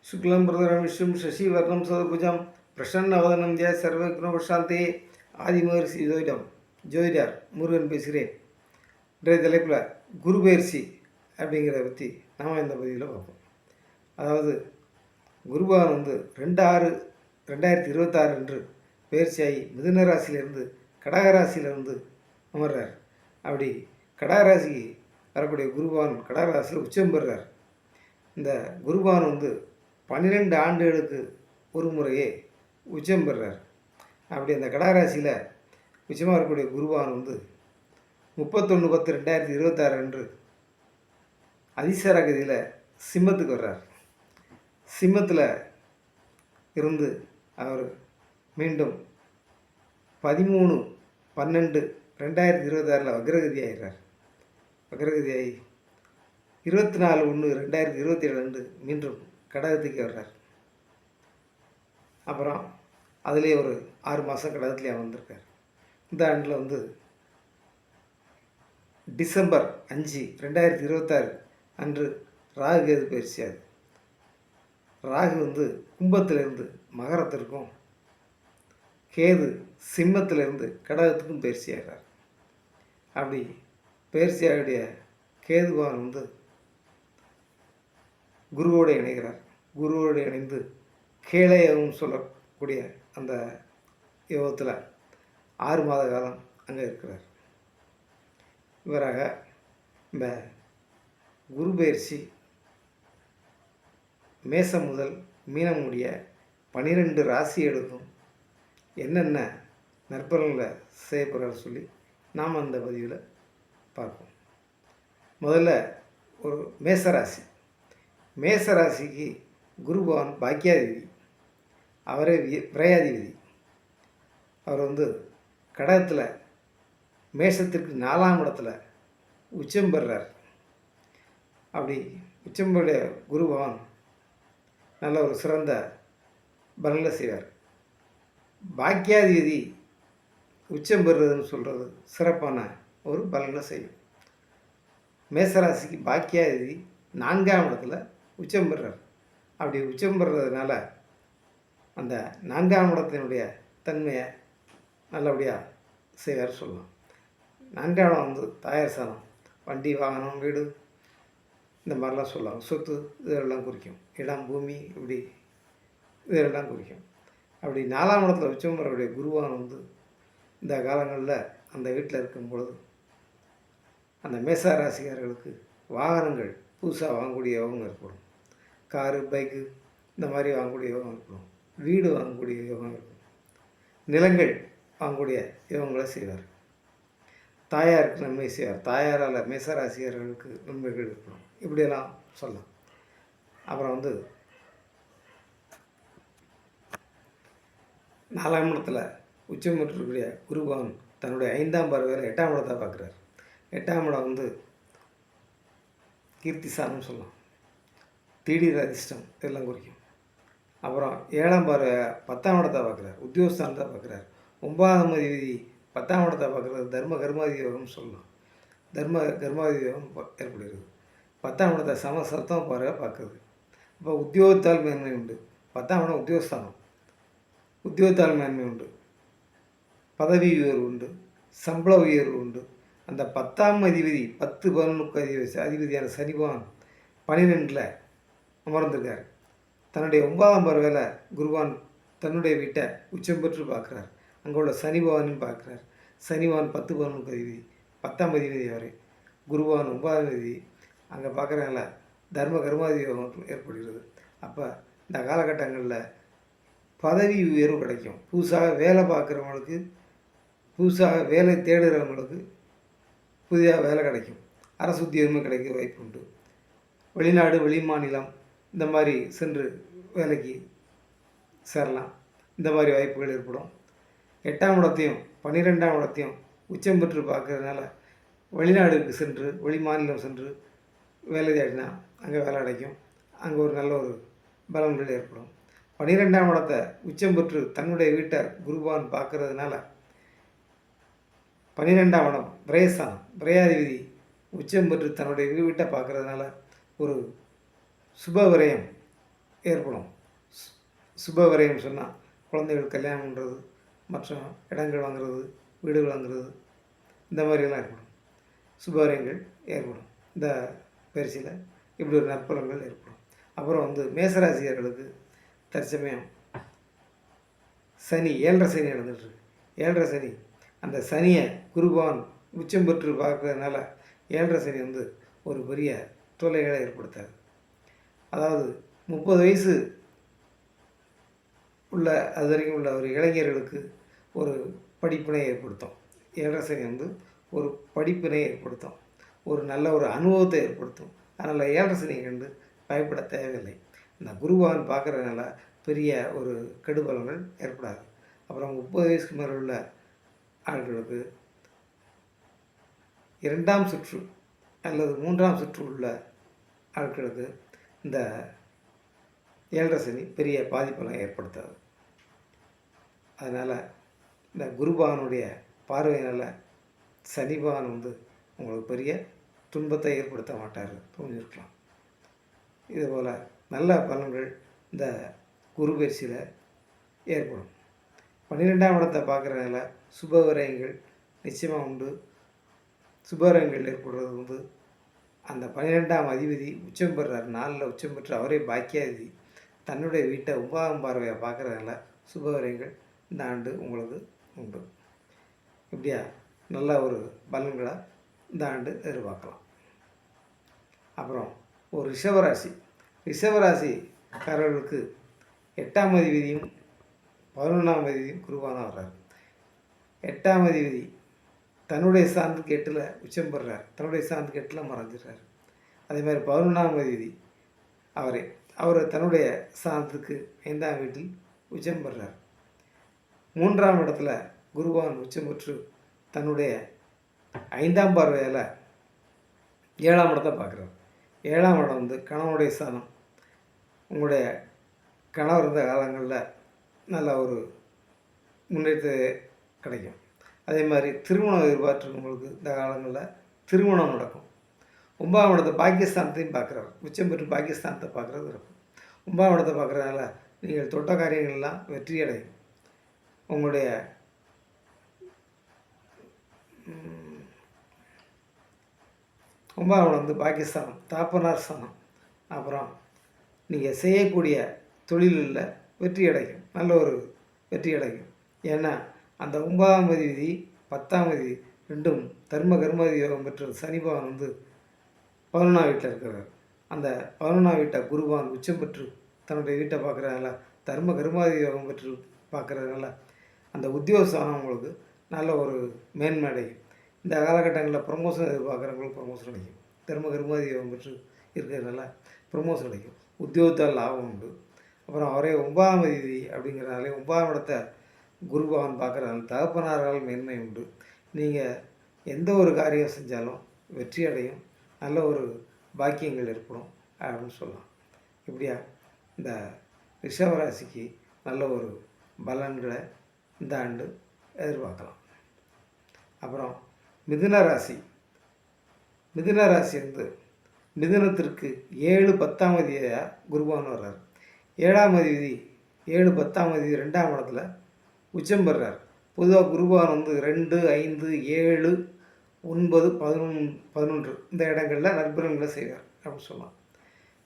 शुक्लं प्रधरं विष्णुं शशिवर्णं सदभुजं प्रसन्नवदनं जय சர்வவிக்னோபசாந்தே ஆதிமகரிஷி ஜோதிடர் முருகன் பேசுகிறேன். இன்றைய தலைப்பில் குரு பயிற்சி அப்படிங்கிறத பற்றி நாம் இந்த பதிவில் பார்ப்போம். அதாவது குருபகவான் 2/6/2026 அன்று பயிற்சியாகி மிதுன ராசியிலிருந்து கடகராசியிலிருந்து அமர்றார். அப்படி கடகராசிக்கு வரக்கூடிய குருபகவான் கடகராசியில் உச்சம் பெறுறார். இந்த குருபகவான் 12 ஆண்டுகளுக்கு ஒரு முறையே உச்சம் பெறுறார். அப்படி அந்த கடகராசியில் உச்சமாக இருக்கக்கூடிய குருபகவான் 31/10/2026 அன்று அதிசார கதியில் சிம்மத்துக்கு வர்றார். சிம்மத்தில் இருந்து அவர் மீண்டும் 13/12/2026 வக்ரகதி ஆகிறார். வக்ரகதியாகி 24/1/2027 அன்று மீண்டும் கடகத்துக்கு வர்றார். அப்புறம் அதிலே ஒரு 6 மாதம் கடகத்துலேயே வந்திருக்கார். இந்த ஆண்டில் டிசம்பர் 5/2026 அன்று ராகு கேது பயிற்சியாகுது. ராகு கும்பத்திலிருந்து மகரத்திற்கும் கேது சிம்மத்திலிருந்து கடகத்துக்கும் பயிற்சியாகிறார். அப்படி பயிற்சியாகக்கூடிய கேதுவான் குருவோடு இணைகிறார். குருவோடு இணைந்து கேளையவும் சொல்லக்கூடிய அந்த யோகத்தில் 6 மாத காலம் அங்கே இருக்கிறார். இவராக இந்த குரு பயிற்சி மேசம் முதல் மீனம் முடிய 12 ராசிகளுக்கும் என்னென்ன நற்பலன்களை செய்யப்படுறாரு சொல்லி நாம் அந்த பதிவில் பார்ப்போம். முதல்ல ஒரு மேசராசி. மேசராசிக்கு குருபகவான் பாக்கியாதிபதி, அவரே விரையாதிபதி. அவர் கடகத்தில் மேஷத்திற்கு 4ஆம் இடத்துல உச்சம் பெறுறார். அப்படி உச்சம் பெற குருபகவான் நல்ல ஒரு சிறந்த பலனை செய்வார். பாக்கியாதிபதி உச்சம் பெறுறதுன்னு சொல்கிறது சிறப்பான ஒரு பலனை செய்யும். மேசராசிக்கு பாக்கியாதிபதி 4ஆம் இடத்துல உச்சம் பெறுறார். அப்படி உச்சம் பெறுறதுனால அந்த 4ஆம் இடத்தினுடைய தன்மையை நல்லபடியாக செய்வார் சொல்லலாம். 4ஆம் இடம் தாயார் சாணம், வண்டி வாகனம் வீடு இந்த மாதிரிலாம் சொல்லலாம். சொத்து இதெல்லாம் குறிக்கும். இடம் பூமி இப்படி இதெல்லாம் குறிக்கும். அப்படி 4ஆம் இடத்துல உச்சம் பெறக்கூடிய குருவான் இந்த காலங்களில் அந்த வீட்டில் இருக்கும் பொழுது அந்த மேசராசிக்காரர்களுக்கு வாகனங்கள் புதுசாக வாங்கக்கூடிய யோகம் ஏற்படும். காரு பைக்கு இந்த மாதிரி வாங்கக்கூடிய யோகம் ஏற்படும். வீடு வாங்கக்கூடிய யோகம் இருக்கும். நிலங்கள் வாங்கக்கூடிய யோகங்களை செய்வார். தாயாருக்கு நன்மை செய்வார். தாயாரால் மேசராசியர்களுக்கு நன்மைகள் இருக்கணும். இப்படியெல்லாம் சொல்லலாம். அப்புறம் 4ஆம் இடத்துல உச்சம் பெற்றிருக்கக்கூடிய குருபகவான் தன்னுடைய 5ஆம் பார்வையில் 8ஆம் இடத்தை பார்க்குறார். 8ஆம் இடம் கீர்த்தி சாதனம் சொல்லலாம். திடீர் அதிர்ஷ்டம் இதெல்லாம் குறிக்கும். அப்புறம் 7ஆம் பார்வை 10ஆம் இடத்தை பார்க்குறார். உத்தியோகஸ்தானத்தை பார்க்குறார். 9ஆம் அதிபதி 10ஆம் இடத்தை பார்க்குறது தர்ம கர்மாதி யோகம்னு சொல்லலாம். தர்ம கர்மாதி யோகம் ஏற்படுகிறது. 10ஆம் இடத்தை சமசத்தம் பார்வை பார்க்குறது. இப்போ உத்தியோகத்தால் மேன்மை உண்டு. 10ஆம் இடம் உத்தியோகஸ்தானம். உத்தியோகத்தால் மேன்மை உண்டு. பதவி உயர்வு உண்டு. சம்பள உயர்வு உண்டு. அந்த 10ஆம் அதிபதி 10-11 அதிபதியான சனிபகவான் 12ல் அமர்ந்திருக்கார். தன்னுடைய 9ஆம் பார்வையில் குருவான் தன்னுடைய வீட்டை உச்சம் பெற்று பார்க்குறார். அங்கே உள்ள சனி பகவானையும் பார்க்குறார். சனிபகவான் 10-11 அதிபதி, 10ஆம் அதிபதி வரை. குருவான் 9ஆம் அதிபதி அங்கே பார்க்குறதுனால தர்ம கர்மாதி யோகம் ஏற்படுகிறது. அப்போ இந்த காலகட்டங்களில் பதவி உயர்வு கிடைக்கும். புதுசாக வேலை பார்க்குறவங்களுக்கு, புதுசாக வேலை தேடுகிறவங்களுக்கு புதிதாக வேலை கிடைக்கும். அரசு உத்தியோகமும் கிடைக்க வாய்ப்பு உண்டு. வெளிநாடு வெளி மாநிலம் இந்த மாதிரி சென்று வேலைக்கு சேரலாம். இந்த மாதிரி வாய்ப்புகள் ஏற்படும். 8ஆம் இடத்தையும் 12ஆம் இடத்தையும் உச்சம் பெற்று பார்க்கறதுனால வெளிநாடுக்கு சென்று வெளி மாநிலம் சென்று வேலை தேடினா அங்கே வேலை கிடைக்கும். அங்கே ஒரு நல்ல ஒரு பலன்கள் ஏற்படும். 12ஆம் இடத்தை உச்சம் பெற்று தன்னுடைய வீட்டை குருபகவான் பார்க்கறதுனால 12ஆம் இடம் விரயஸ்தானம், விரயாதிபதி உச்சம் பெற்று தன்னுடைய வீட்டை பார்க்கறதுனால ஒரு சுப விரயம் ஏற்படும். சு சுபவிரயம் சொன்னால் குழந்தைகள் கல்யாணம் பண்ணுறது, மற்ற இடங்கள் வாங்குறது, வீடுகள் வாங்குறது, இந்த மாதிரியெல்லாம் ஏற்படும். சுபவிரயங்கள் ஏற்படும் இந்த பயிற்சியில். இப்படி ஒரு நற்பலன்கள் ஏற்படும். அப்புறம் மேசராசியர்களுக்கு தற்சமயம் சனி 7.5 சனி நடந்துகிட்ருக்கு. 7.5 சனி, அந்த சனியை குருபகவான் உச்சம் பெற்று பார்க்கறதுனால 7.5 சனி ஒரு பெரிய தொல்லைகளை ஏற்படுத்தாது. அதாவது 30 வயசு உள்ள அது வரைக்கும் உள்ள ஒரு இளைஞர்களுக்கு ஒரு படிப்பினை ஏற்படுத்தும். 7.5 சனி ஒரு படிப்பினை ஏற்படுத்தும், ஒரு நல்ல ஒரு அனுபவத்தை ஏற்படுத்தும். அதனால் 7.5 சனியை கண்டு பயப்பட தேவையில்லை. இந்த குருபகவான் பார்க்குறதுனால பெரிய ஒரு கெடுபலங்கள் ஏற்படாது. அப்புறம் 30 வயசுக்கு மேலே உள்ள ஆட்களுக்கு 2ஆம் சுற்று அல்லது 3ஆம் சுற்று உள்ள ஆட்களுக்கு இந்த 7.5 சனி பெரிய பாதிப்பெல்லாம் ஏற்படுத்தாது. அதனால் இந்த குருபகவானுடைய பார்வையினால் சனி பகவான் உங்களுக்கு பெரிய துன்பத்தை ஏற்படுத்த மாட்டார், புரிஞ்சிருக்கலாம். இதுபோல் நல்ல பலன்கள் இந்த குரு பயிற்சியில் ஏற்படும். 12ஆம் இடத்தை பார்க்குறதுனால சுபவிரயங்கள் நிச்சயமாக உண்டு. சுபவிரயங்கள் ஏற்படுறது அந்த 12ஆம் அதிபதி உச்சம் பெறுறார். 4ல் உச்சம் பெற்று அவரே பாக்கியாதிபதி தன்னுடைய வீட்டை 9ஆம் பார்வையை பார்க்குறதுனால சுபவிரயங்கள் இந்த ஆண்டு உங்களுக்கு உண்டு. இப்படியா நல்ல ஒரு பலன்களை இந்த ஆண்டு எதிர்பார்க்கலாம். அப்புறம் ஒரு ரிஷபராசிக்காரர்களுக்கு 8ஆம் அதிபதியும் 11ஆம் அதிபதியும் குருவான வர்றார். 8ஆம் அதிபதி தன்னுடைய ஸ்தானத்துக்கு 8ல் உச்சம் பெறுறார், தன்னுடைய ஸ்தானத்துக்கு 8ல் மறைஞ்சிடுறார். அதே மாதிரி 11ஆம் அதிபதி அவர் தன்னுடைய ஸ்தானத்துக்கு 5ஆம் வீட்டில் உச்சம் பெறுறார். 3ஆம் இடத்துல குருவான் உச்சம் பெற்று தன்னுடைய 5ஆம் பார்வையால் 7ஆம் இடத்தை பார்க்குறார். 7ஆம் இடம் கணவனுடைய ஸ்தானம். உங்களுடைய கணவர் இருந்த காலங்களில் நல்ல ஒரு முன்னேற்றத்தை கிடைக்கும். அதே மாதிரி திருமணம் எதிர்பார்த்துருக்கவங்களுக்கு இந்த காலங்களில் திருமணம் நடக்கும். 9ஆம் இடத்தை பாகிஸ்தானத்தையும் பார்க்குறாரு, உச்சம் பெற்று பாகிஸ்தானத்தை பார்க்குறது இருக்கும். 9ஆம் இடத்தை பார்க்குறதுனால நீங்கள் தொட்ட காரியங்கள்லாம் வெற்றி அடையும். உங்களுடைய 9ஆம் இடம் பாகிஸ்தானம் தாப்பனார் ஸ்தானம். அப்புறம் நீங்கள் செய்யக்கூடிய தொழிலில் வெற்றி அடையும், நல்ல ஒரு வெற்றி அடையும். ஏன்னா அந்த 9ஆம் அதிபதி 10ஆம் அதிபதி ரெண்டும் தர்ம கர்மாதி யோகம் பெற்ற சனி பகவான் 11ஆம் வீட்டில் இருக்கிறார். அந்த 11ஆம் வீட்டை குருவான் உச்சம் பெற்று தன்னுடைய வீட்டை பார்க்குறதுனால தர்ம கர்மாதி யோகம் பெற்று பார்க்குறதுனால அந்த உத்தியோகஸ்தானம் உங்களுக்கு நல்ல ஒரு மேன்மை அடையும். இந்த காலகட்டங்களில் ப்ரமோஷன் எதிர்பார்க்குறவங்களுக்கு ப்ரமோஷன் கிடைக்கும். தர்ம கர்மாதி யோகம் பெற்று இருக்கிறதுனால ப்ரமோஷன் கிடைக்கும், உத்தியோகத்தால் லாபம் உண்டு. அப்புறம் அவரே 9ஆம் அதிபதி அப்படிங்கிறனாலே 9ஆம் இடத்தை குருபகவான் பார்க்குறதுனால தகப்பனாரால் மேன்மை உண்டு. நீங்கள் எந்த ஒரு காரியம் செஞ்சாலும் வெற்றி அடையும், நல்ல ஒரு பாக்கியங்கள் ஏற்படும் அப்படின்னு சொல்லலாம். இப்படியா இந்த ரிஷபராசிக்கு நல்ல ஒரு பலன்களை இந்த ஆண்டு எதிர்பார்க்கலாம். அப்புறம் மிதுன ராசி மிதுனத்திற்கு 7 10ஆம் அதிபதியாக குருபகவான் வர்றார். 7ஆம் அதிபதி 7 10ஆம் அதிபதி 2ஆம் இடத்துல உச்சம் பெறுறார். பொதுவாக குருபகவான் 2 5 7 9 11 இந்த இடங்களில் நற்பலன்களை செய்வார் அப்படின்னு சொல்லலாம்.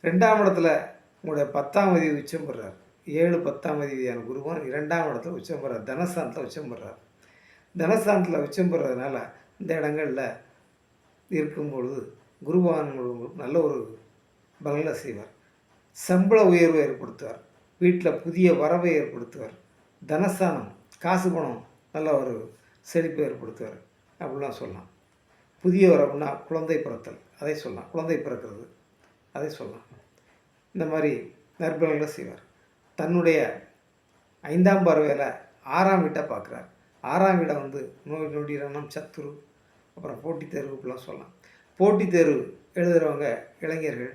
2ஆம் இடத்துல உங்களுடைய 10ஆம் அதிபதி உச்சம் பெறுறார். 7 10ஆம் அதிபதியான குருபகவான் 2ஆம் இடத்துல உச்சம் பெறுறார், தனஸ்தானத்தில் உச்சம் பெறுறார். தனஸ்தானத்தில் உச்சம் பெறுறதுனால இந்த இடங்களில் இருக்கும்பொழுது குருபகவான் நல்ல ஒரு பலனை செய்வார். சம்பள உயர்வை ஏற்படுத்துவார், வீட்டில் புதிய வரவை ஏற்படுத்துவார், தனஸ்தானம் காசு பணம் நல்ல ஒரு செழிப்பை ஏற்படுத்துவார் அப்படிலாம் சொல்லலாம். புதிய வரவுன்னா குழந்தை பிறத்தல், அதை சொல்லலாம், குழந்தை பிறக்கிறது அதை சொல்லலாம். இந்த மாதிரி நற்பலன்களை செய்வார். தன்னுடைய 5ஆம் பார்வையில் 6ஆம் வீட்டை பார்க்குறார். 6ஆம் வீடை நோய் நொடி ரணம் சத்துரு, அப்புறம் போட்டித் தேர்வு இப்படிலாம் சொல்லலாம். போட்டித் தேர்வு எழுதுகிறவங்க இளைஞர்கள்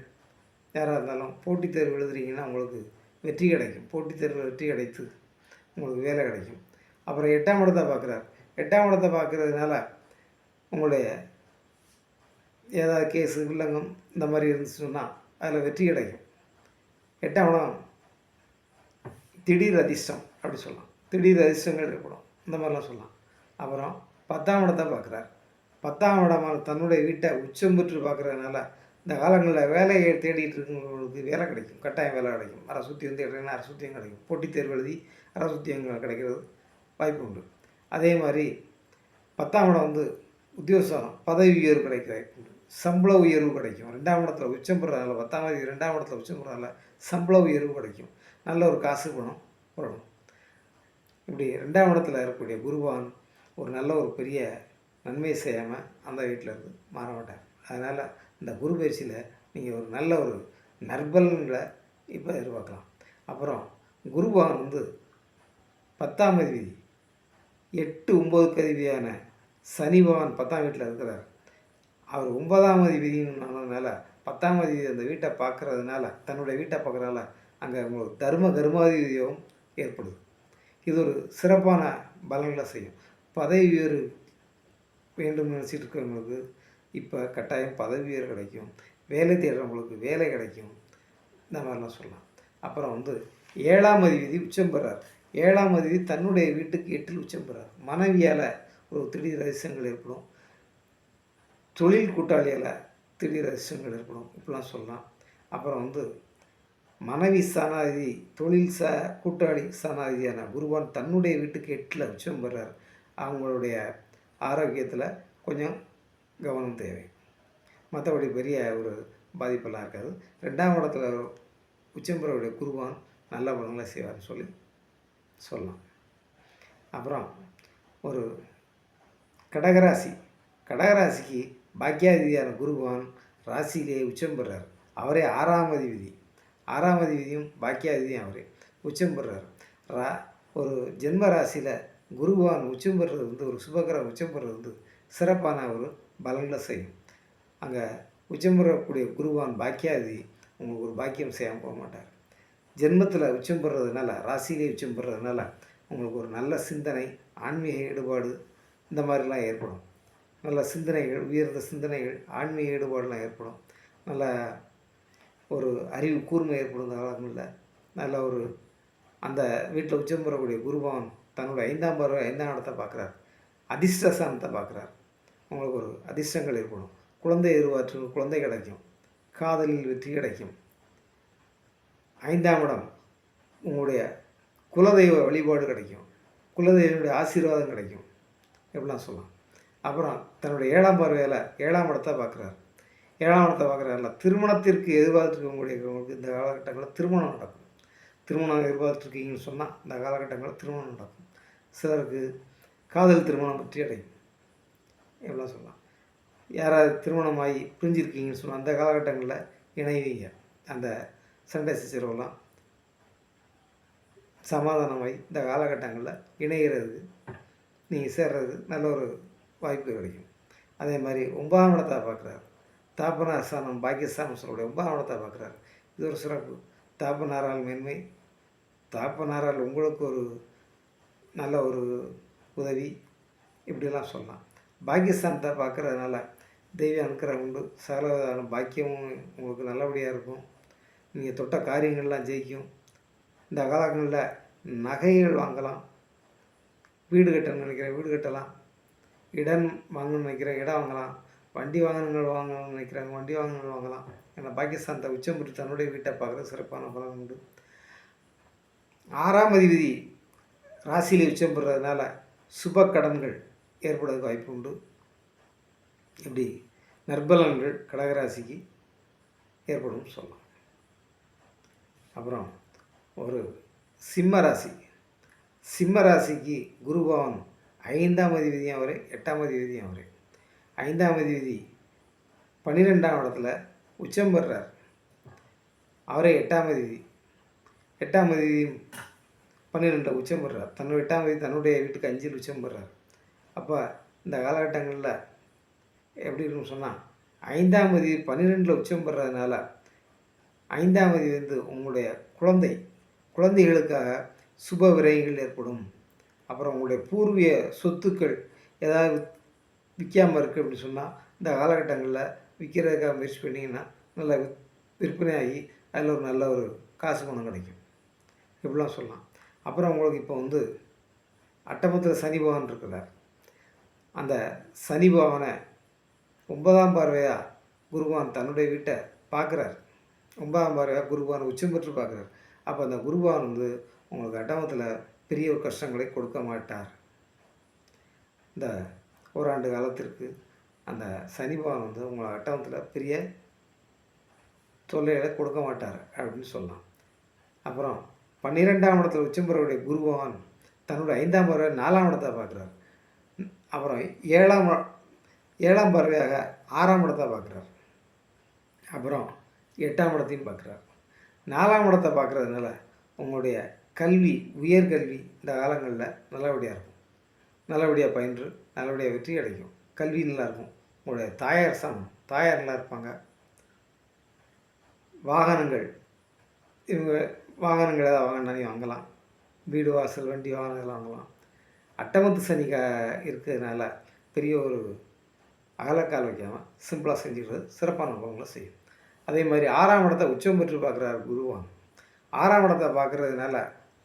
யாராக இருந்தாலும் போட்டித் தேர்வு எழுதுறீங்கன்னா உங்களுக்கு வெற்றி கிடைக்கும். போட்டித் தேர்வில் வெற்றி கிடைத்து உங்களுக்கு வேலை கிடைக்கும். அப்புறம் 8ஆம் இடத்தை பார்க்குறார். 8ஆம் இடத்தை பார்க்குறதுனால உங்களுடைய ஏதாவது கேஸு வில்லங்கம் இந்த மாதிரி இருந்துச்சுன்னா அதில் வெற்றி கிடைக்கும். 8ஆம் இடம் திடீர் அதிர்ஷ்டம் அப்படி சொல்லலாம். திடீர் அதிர்ஷ்டங்கள் ஏற்படும். இந்த மாதிரிலாம் சொல்லலாம். அப்புறம் 10ஆம் இடத்தை பார்க்குறார். 10ஆம் இடமான தன்னுடைய வீட்டை உச்சம் பெற்று பார்க்குறதுனால இந்த காலங்களில் வேலையை தேடிட்டு இருக்கிறவங்களுக்கு வேலை கிடைக்கும். கட்டாயம் வேலை கிடைக்கும். அரசு உத்தியோகம் தேடுறீங்கன்னா அரசு உத்தியோகம் கிடைக்கும். போட்டித் தேர்வு எழுதி அரசு உத்தியோகம் கிடைக்கிறது வாய்ப்பு உண்டு. அதே மாதிரி 10ஆம் இடம் உத்தியோகஸ்தானம், பதவி உயர்வு கிடைக்க வாய்ப்பு உண்டு. சம்பள உயர்வு கிடைக்கும். 2ஆம் இடத்துல உச்சம் பெறதுனால 10ஆம் தேதி 2ஆம் இடத்துல உச்சம் பெறதுனால சம்பள உயர்வு கிடைக்கும். நல்ல ஒரு காசு பணம் வரணும். இப்படி 2ஆம் இடத்துல இருக்கக்கூடிய குருவான் ஒரு நல்ல ஒரு பெரிய நன்மையை செய்யாமல் அந்த வீட்டில் இருந்து மாற மாட்டார். அதனால் இந்த குரு பயிற்சியில் நீங்கள் ஒரு நல்ல ஒரு நற்பலன்களை இப்போ எதிர்பார்க்கலாம். அப்புறம் குருவான் 10ஆம் அதிபதி 8, 9க்கு அதிபதியான சனி பகவான் 10ஆம் வீட்டில் இருக்கிறார். அவர் 9ஆம் அதிபதினு ஆனதுனால 10ஆம் அதிபதி அந்த வீட்டை பார்க்குறதுனால தன்னுடைய வீட்டை பார்க்குறதுனால அங்கே உங்களுக்கு தர்ம கர்மாதிபதியும் ஏற்படுது. இது ஒரு சிறப்பான பலன்களை செய்யும். பதவி உயர்வு வேண்டும் நினச்சிட்டு இருக்கிறவங்களுக்கு இப்போ கட்டாயம் பதவி உயர்வு கிடைக்கும். வேலை தேடுறவங்களுக்கு வேலை கிடைக்கும். இந்த மாதிரிலாம் சொல்லலாம். அப்புறம் 7ஆம் அதிபதி உச்சம் பெறார். 7ஆம் அதிபதி தன்னுடைய வீட்டுக்கு 8இல் உச்சம் பெறார். மனைவியால் ஒரு திடீர் அதிர்ஷ்டங்கள் ஏற்படும். தொழில் கூட்டாளியால் திடீர் அதிர்ஷ்டங்கள் ஏற்படும். இப்படிலாம் சொல்லலாம். அப்புறம் மனைவி ஸ்தானாதிபதி தொழில் கூட்டாளி ஸ்தானாதிபதியான குருவான் தன்னுடைய வீட்டுக்கு 8இல் உச்சம் பெறார். அவங்களுடைய ஆரோக்கியத்தில் கொஞ்சம் கவனம் தேவை. மற்றபடி பெரிய ஒரு பாதிப்பெல்லாம் இருக்காது. 2ஆம் இடத்துல உச்சம் பெறக்கூடிய குருவான் நல்ல பலன்களை செய்வார்னு சொல்லலாம். அப்புறம் ஒரு கடகராசிக்கு பாக்கியாதிபதியான குருவான் ராசியிலே உச்சம் பெறார். அவரே 6ஆம் அதிபதி. 6ஆம் அதிபதியும் பாக்கியாதிபதியும் அவரே உச்சம் பெறார். ஒரு ஜென்ம ராசியில் குருவான் உச்சம் பெறுறது ஒரு சுபகிரகம் உச்சம் பெறுறது சிறப்பான ஒரு பலன்களை செய்யும். அங்கே உச்சம் பெறக்கூடிய குருவான் பாக்கியாதிபதி உங்களுக்கு ஒரு பாக்கியம் செய்யாமல் போக மாட்டார். ஜென்மத்தில் உச்சம் பெறுறதுனால ராசியிலே உச்சம் பெறுறதுனால உங்களுக்கு ஒரு நல்ல சிந்தனை, ஆன்மீக ஈடுபாடு இந்த மாதிரிலாம் ஏற்படும். நல்ல சிந்தனைகள், உயர்ந்த சிந்தனைகள், ஆன்மீக ஈடுபாடுலாம் ஏற்படும். நல்ல ஒரு அறிவு கூர்மை ஏற்படும். இந்த காலங்களில் நல்ல ஒரு அந்த வீட்டில் உச்சம் பெறக்கூடிய குருவான் தன்னுடைய 5ஆம் இடத்தை பார்க்குறார். அதிர்ஷ்டஸ்தானத்தை பார்க்குறார். உங்களுக்கு ஒரு அதிர்ஷ்டங்கள் ஏற்படும். குழந்தை எதிர்பார்த்து குழந்தை கிடைக்கும். காதலில் வெற்றி கிடைக்கும். 5ஆம் இடம் உங்களுடைய குலதெய்வ வழிபாடு கிடைக்கும். குலதெய்வனுடைய ஆசீர்வாதம் கிடைக்கும். எப்படிலாம் சொல்லலாம். அப்புறம் தன்னுடைய 7ஆம் பார்வையால் 7ஆம் இடத்தை பார்க்குறார். 7ஆம் இடத்தை பார்க்குறாருல திருமணத்திற்கு எதிர்பார்த்துருக்கக்கூடியவங்களுக்கு இந்த காலகட்டங்களில் திருமணம் நடக்கும். திருமணம் எதிர்பார்த்துருக்கீங்கன்னு சொன்னால் இந்த காலகட்டங்களில் திருமணம் நடக்கும். சிலருக்கு காதல் திருமணம் வெற்றி அடையும். எப்படிலாம் சொல்லலாம். யாராவது திருமணமாகி பிரிஞ்சிருக்கீங்கன்னு சொன்னால் அந்த காலகட்டங்களில் இணைவீங்க. அந்த சண்டை சச்சரவுலாம் சமாதானமாகி இந்த காலகட்டங்களில் இணைகிறதுக்கு நீங்கள் சேர்றது நல்ல ஒரு வாய்ப்பு கிடைக்கும். அதே மாதிரி 9ஆம் இடத்தை பார்க்குறாரு. தாப்பனார் ஸ்தானம் பாக்கியஸ்தானம் சொல்லக்கூடிய 9ஆம் இடத்தை பார்க்குறாரு. இது ஒரு சிறப்பு. தாப்பனாரால் மேன்மை, தாப்பனாரால் உங்களுக்கு ஒரு நல்ல ஒரு உதவி, இப்படிலாம் சொல்லலாம். பாக்கியஸ்தானத்தை பார்க்குறதுனால தெய்வ அனுக்கிரகம் உண்டு. சகலவிதமான பாக்கியமும் உங்களுக்கு நல்லபடியாக இருக்கும். நீங்கள் தொட்ட காரியங்கள்லாம் ஜெயிக்கும். இந்த காலங்களில் நகைகள் வாங்கலாம். வீடு கட்டணும்னு நினைக்கிறேன், வீடு கட்டலாம். இடம் வாங்கணும்னு நினைக்கிறேன், இடம் வாங்கலாம். வண்டி வாங்கணும்னு நினைக்கிறாங்க, வண்டி வாங்கலாம். ஏன்னா பாகிஸ்தானத்தை உச்சம் பெற்று தன்னுடைய வீட்டை பார்க்குறது சிறப்பான பலன் உண்டு. 6ஆம் அதிபதி ராசியில் உச்சம் பெறுறதுனால சுப கடன்கள் ஏற்படுறதுக்கு வாய்ப்பு உண்டு. இப்படி நற்பலன்கள் கடகராசிக்கு ஏற்படும் சொல்லலாம். அப்புறம் ஒரு சிம்ம ராசிக்கு குருபவன் 5ஆம் அதிபதியும் அவரே, 8ஆம் அதிபதியும் அவரே. 5ஆம் அதிபதி 12ஆம் இடத்துல உச்சம் பெறுறார். அவரே 8ஆம் அதிபதி. 8ஆம் அதிபதியும் 12 உச்சம் பெறுறார். 8ஆம் அதிபதி தன்னுடைய வீட்டுக்கு 5இல் உச்சம் பெறுறார். அப்போ இந்த காலகட்டங்களில் எப்படி இருக்குன்னு சொன்னால் 5ஆம் அதிபதி 12 உச்சம் பெறுறதுனால 5ஆம் அதிபதி உங்களுடைய குழந்தைகளுக்காக சுப விரயங்கள் ஏற்படும். அப்புறம் உங்களுடைய பூர்வீக சொத்துக்கள் ஏதாவது விற்காமல் இருக்குது அப்படின்னு சொன்னால் இந்த காலகட்டங்களில் விற்கிறதுக்காக முயற்சி பண்ணிங்கன்னா நல்லா விற்பனையாகி அதில் ஒரு நல்ல ஒரு காசு பணம் கிடைக்கும். இப்படிலாம் சொல்லலாம். அப்புறம் உங்களுக்கு இப்போ வந்து அட்டமத்தில் சனி பகவான் இருக்கிறார். அந்த சனி பகவானை 9ஆம் பார்வையாக குருபகவான் தன்னுடைய வீட்டை பார்க்குறார். 9ஆம் பார்வையாக குருபகவான் உச்சம் பெற்று பார்க்குறார். அப்போ அந்த குருபகவான் வந்து உங்களுக்கு அட்டமத்தில் பெரிய ஒரு கஷ்டங்களை கொடுக்க மாட்டார். இந்த ஓராண்டு காலத்திற்கு அந்த சனி பகவான் வந்து உங்களை அட்டமத்தில் பெரிய தொல்லைகளை கொடுக்க மாட்டார் அப்படின்னு சொல்லலாம். அப்புறம் 12ஆம் இடத்துல உச்சம் பெறக்கூடிய குரு பகவான் தன்னுடைய 5ஆம் பார்வை 4ஆம் இடத்தை பார்க்குறார். அப்புறம் 7ஆம் பார்வையாக 6ஆம் இடத்தை பார்க்குறார். அப்புறம் 8ஆம் இடத்தையும் பார்க்குறார். 4ஆம் இடத்தை பார்க்குறதுனால உங்களுடைய கல்வி, உயர்கல்வி இந்த காலங்களில் நல்லபடியாக இருக்கும். நல்லபடியாக பயின்று நல்லபடியாக வெற்றி கிடைக்கும். கல்வி நல்லாயிருக்கும். உங்களுடைய தாயார் நல்லா இருப்பாங்க. வாகனங்கள், இவங்க வாகனங்கள் ஏதாவது வாங்கினாலும் வாங்கலாம். வீடு வாசல் வண்டி வாகனங்கள் வாங்கலாம். அட்டமத்து சனி இருக்கிறதுனால பெரிய ஒரு அகலக்கால் வைக்காமல் சிம்பிளாக செஞ்சுக்கிறது சிறப்பான அனுபவங்களை செய்யும். அதே மாதிரி 6ஆம் இடத்தை உச்சம் பெற்று பார்க்குறாரு குருவான். 6ஆம் இடத்தை பார்க்குறதுனால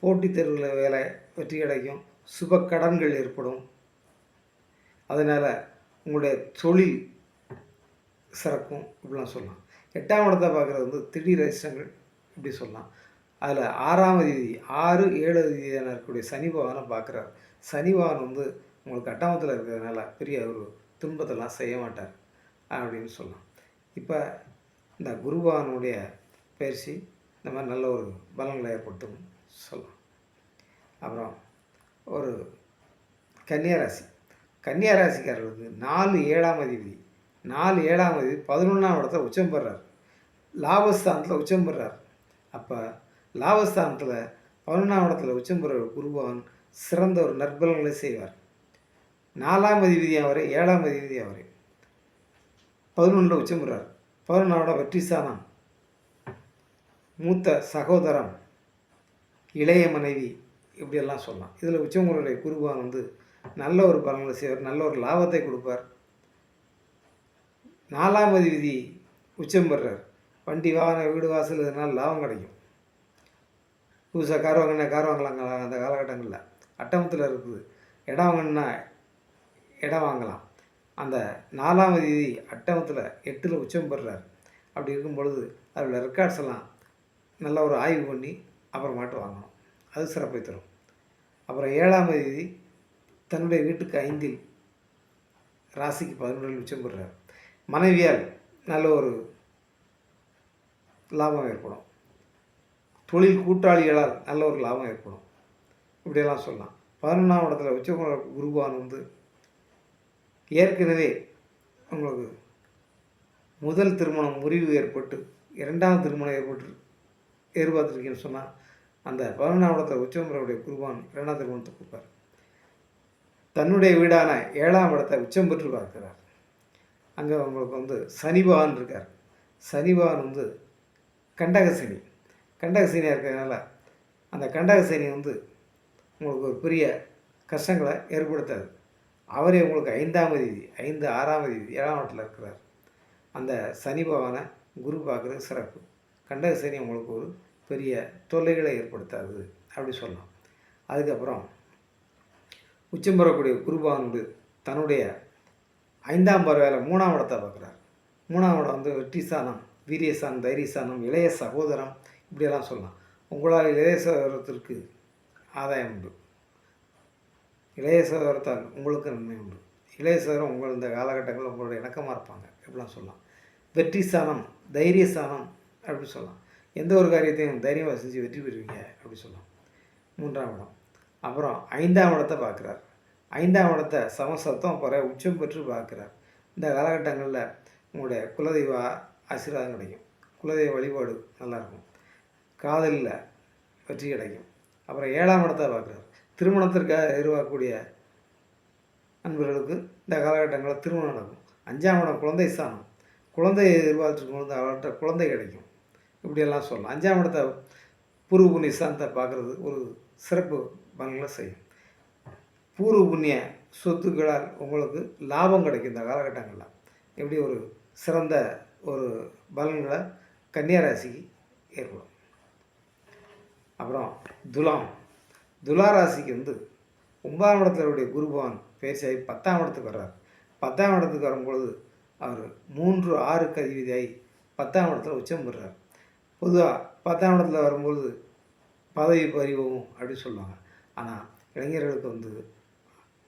போட்டித் தேர்வில் வேலை வெற்றி கிடைக்கும். சுப கடன்கள் ஏற்படும். அதனால் உங்களுடைய தொழில் சிறக்கும் இப்படிலாம் சொல்லலாம். 8ஆம் இடத்தை பார்க்குறது வந்து திடீர் அதிர்ஷ்டங்கள் இப்படி சொல்லலாம். அதில் 6ஆம் அதிபதி 6, 7 அதிபதியான இருக்கக்கூடிய சனி பகவானை பார்க்குறார். சனி பகவான் வந்து உங்களுக்கு அட்டமத்தில் இருக்கிறதுனால பெரிய ஒரு துன்பத்தெல்லாம் செய்ய மாட்டார் அப்படின்னு சொல்லலாம். இப்போ இந்த குரு பகவானுடைய பயிற்சி இந்த மாதிரி நல்ல ஒரு பலன்களை ஏற்படுத்தும் சொல்லலாம். அப்புறம் ஒரு கன்னியாராசி. கன்னியாராசிக்காரர்களுக்கு 4, 7ஆம் அதிபதி 4, 7ஆம் அதிபதி 11ஆம் இடத்துல உச்சம் பெறார். லாபஸ்தானத்தில் உச்சம் பெறார். அப்போ லாபஸ்தானத்தில் 11ஆம் இடத்துல உச்சம் பெற குருபகவான் சிறந்த ஒரு நற்பலன்களை செய்வார். 4ஆம் அதிபதி அவரே, 7ஆம் அதிபதி அவரே 11ல் உச்சம் பெறார். 11ஆம் இடம் வெற்றி ஸ்தானம், மூத்த சகோதரம், இளைய மனைவி இப்படியெல்லாம் சொல்லலாம். இதில் உச்சமுறையுடைய குருபகவான் வந்து நல்ல ஒரு பலன்களை செய்வார். நல்ல ஒரு லாபத்தை கொடுப்பார். 4ஆம் அதிபதி உச்சம் பெறார். வண்டி வாகனம் வீடு வாசல் இதனால் லாபம் கிடைக்கும். புதுசாக கார் வாங்கலாங்க. அந்த காலகட்டங்களில் அட்டமத்தில் இருக்குது. இடம் வாங்கினா இடம் வாங்கலாம். அந்த 4ஆம் அதிபதி அட்டமத்தில் 8ல் உச்சம் பெறார். அப்படி இருக்கும் பொழுது அதில் ரெக்கார்ட்ஸ் எல்லாம் நல்லா ஒரு ஆய்வு பண்ணி அப்புறமாட்டு வாங்கணும். அது சிறப்பை தரும். அப்புறம் 7ஆம் அதிபதி தன்னுடைய வீட்டுக்கு 5ல் ராசிக்கு 11ல் உச்சம் பெறார். மனைவியால் நல்ல ஒரு லாபம் ஏற்படும். தொழில் கூட்டாளிகளால் நல்ல ஒரு லாபம் ஏற்படும். இப்படியெல்லாம் சொல்லலாம். 11ஆம் இடத்துல உச்சம் குருபகவான் வந்து ஏற்கனவே உங்களுக்கு முதல் திருமணம் முறிவு ஏற்பட்டு 2ஆம் திருமணம் எதிர்பார்த்துருக்கீங்கன்னு சொன்னால் அந்த 11ஆம் இடத்துல உச்சம் பெறக்கூடிய குருபகவான் 2ஆம் திருமணத்தை கொடுப்பார். தன்னுடைய வீடான 7ஆம் இடத்தை உச்சம் பெற்று பார்க்கிறார். அங்கே உங்களுக்கு வந்து சனி பகவான் இருக்கார். சனி பகவான் வந்து கண்டகசனியாக இருக்கிறதுனால அந்த கண்டகசனி வந்து உங்களுக்கு ஒரு பெரிய கஷ்டங்களை ஏற்படுத்தாது. அவரே உங்களுக்கு 5ஆம் அதிபதி 5, 6ஆம் அதிபதி 7ஆம் இடத்துல இருக்கிறார். அந்த சனி பகவானை குரு பார்க்குறது சிறப்பு. கண்டகசனி உங்களுக்கு ஒரு பெரிய தொல்லைகளை ஏற்படுத்தாது அப்படி சொல்லலாம். அதுக்கப்புறம் உச்சம் பெறக்கூடிய குருபகவான் வந்து தன்னுடைய 5ஆம் பார்வையால் 3ஆம் இடத்தை பார்க்குறார். 3ஆம் இடம் வந்து வெற்றி ஸ்தானம், வீரியஸ்தானம், தைரியஸ்தானம், இளைய சகோதரம் இப்படியெல்லாம் சொல்லலாம். உங்களால் இளைய சகோதரத்திற்கு ஆதாயம் உண்டு. இளைய சகோதரத்தால் உங்களுக்கு நன்மை உண்டு. இளைய சகோதரம் உங்கள் இந்த காலகட்டங்களில் உங்களோட இணக்கமாக இருப்பாங்க இப்படிலாம் சொல்லலாம். வெற்றி ஸ்தானம், தைரியஸ்தானம் அப்படி சொல்லலாம். எந்த ஒரு காரியத்தையும் தைரியமாக செஞ்சு வெற்றி பெறுவீங்க அப்படி சொல்லலாம். 3ஆம் இடம். அப்புறம் 5ஆம் இடத்தை பார்க்குறார். 5ஆம் இடத்தை சமசத்தம் பிற உச்சம் பெற்று பார்க்குறார். இந்த காலகட்டங்களில் உங்களுடைய குலதெய்வ ஆசீர்வாதம் கிடைக்கும். குலதெய்வ வழிபாடு நல்லாயிருக்கும். காதலில் வெற்றி கிடைக்கும். அப்புறம் 7ஆம் இடத்தை பார்க்குறார். திருமணத்திற்காக எதிர்பார்க்கக்கூடிய நண்பர்களுக்கு இந்த காலகட்டங்களில் திருமணம் நடக்கும். 5ஆம் இடம் குழந்தை ஸ்தானம். குழந்தையை எதிர்பார்த்துருக்கும் அவர்கிட்ட குழந்தை கிடைக்கும். இப்படியெல்லாம் சொல்லலாம். 5ஆம் இடத்தை பூர்வ புண்ணிய ஸ்தானத்தை பார்க்குறது ஒரு சிறப்பு பலன்களை செய்யும். பூர்வ புண்ணிய சொத்துக்களால் உங்களுக்கு லாபம் கிடைக்கும். இந்த காலகட்டங்களில் எப்படி ஒரு சிறந்த ஒரு பலன்களை கன்னியாராசிக்கு ஏற்படும். அப்புறம் துலாம். துளாராசிக்கு வந்து 9ஆம் இடத்துல குரு பகவான் பயிற்சியாகி 10ஆம் இடத்துக்கு வர்றார். 10ஆம் இடத்துக்கு வரும்பொழுது அவர் 3, 6க்கு அதிபதியாகி 10ஆம் இடத்துல உச்சம் பெறுறார். பொதுவாக 10ஆம் இடத்துல வரும்பொழுது பதவி பறிவும் அப்படின்னு சொல்லுவாங்க. ஆனால் இளைஞர்களுக்கு வந்து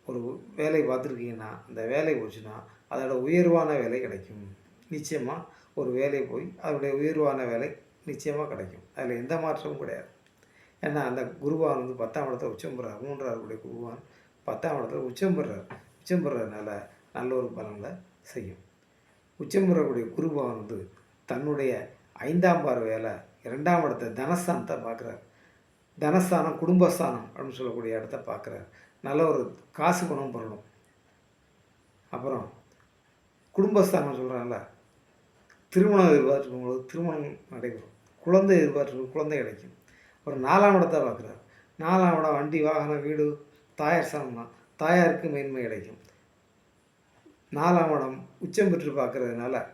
ஒரு வேலை பார்த்துருக்கீங்கன்னா, அந்த வேலை போச்சுன்னா அதோட உயர்வான வேலை கிடைக்கும். நிச்சயமாக ஒரு வேலை போய் அதனுடைய உயர்வான வேலை நிச்சயமாக கிடைக்கும். அதில் எந்த மாற்றமும் கிடையாது. ஏன்னா அந்த குருவான் வந்து 10ஆம் இடத்துல உச்சம் பெறார். 3வது குருவான் 10ஆம் இடத்துல உச்சம் பெறார். உச்சம் பெறதுனால நல்ல ஒரு பலன்களை செய்யும். உச்சம் பெறக்கூடிய குருபவன் வந்து தன்னுடைய 5ஆம் பார்வையால் 2ஆம் இடத்த தனஸ்தானத்தை பார்க்குறார். தனஸ்தானம் குடும்பஸ்தானம் அப்படின்னு சொல்லக்கூடிய இடத்த பார்க்குறார். நல்ல ஒரு காசு பணம் பெறணும். அப்புறம் குடும்பஸ்தானம் சொல்கிறாங்கல்ல, திருமணம் எதிர்பார்க்கும்போது திருமணம் நடைபெறும். குழந்தை எதிர்பார்க்கும் குழந்தை கிடைக்கும். ஒரு 4ஆம் இடத்தை பார்க்குறார். 4ஆம் இடம் வண்டி வாகனம் வீடு தாயார் ஸ்தானம். தாயாருக்கு மேன்மை கிடைக்கும். 4ஆம் இடம் உச்சம் பெற்று பார்க்குறதுனால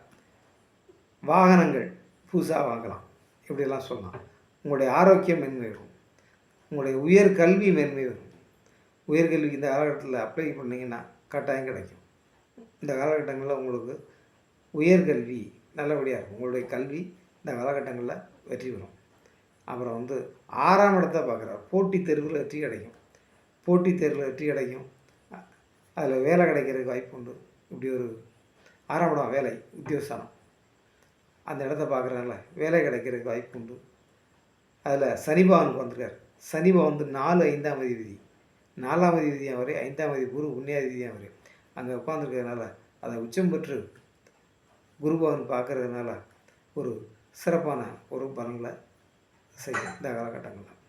வாகனங்கள் புதுசாக வாங்கலாம். இப்படியெல்லாம் சொல்லலாம். உங்களுடைய ஆரோக்கியம் மேன்மை வரும். உங்களுடைய உயர்கல்வி மேன்மை வரும். உயர்கல்வி இந்த காலகட்டத்தில் அப்ளை பண்ணிங்கன்னா கட்டாயம் கிடைக்கும். இந்த காலகட்டங்களில் உங்களுக்கு உயர்கல்வி நல்லபடியாக இருக்கும். உங்களுடைய கல்வி இந்த காலகட்டங்களில் வெற்றி பெறும். அப்புறம் வந்து 6ஆம் இடத்தை பார்க்குறார். போட்டித் தேர்வில் வெற்றி கிடைக்கும். போட்டித் தேர்வில் வெற்றி கிடைக்கும். அதில் வேலை கிடைக்கிறதுக்கு வாய்ப்பு உண்டு. இப்படி ஒரு 6ஆம் இடம் வேலை உத்தியோகஸ்தானம். அந்த இடத்த பார்க்குறதுனால வேலை கிடைக்கிறதுக்கு வாய்ப்பு உண்டு. அதில் சனி பகவானுக்கு வந்திருக்கார். சனி பகவான் வந்து 4, 5ஆம் அதிபதி. 4ஆம் அதிபதியாக வரை 5ஆம் அதிபதி குரு புண்ணியாதிபதியாக வரை அங்கே உட்காந்துருக்கிறதுனால அதை உச்சம் பெற்று குரு பகவான் பார்க்கறதுனால ஒரு சிறப்பான ஒரு பலன்களை செய்யும் இந்த காலகட்டங்களில்.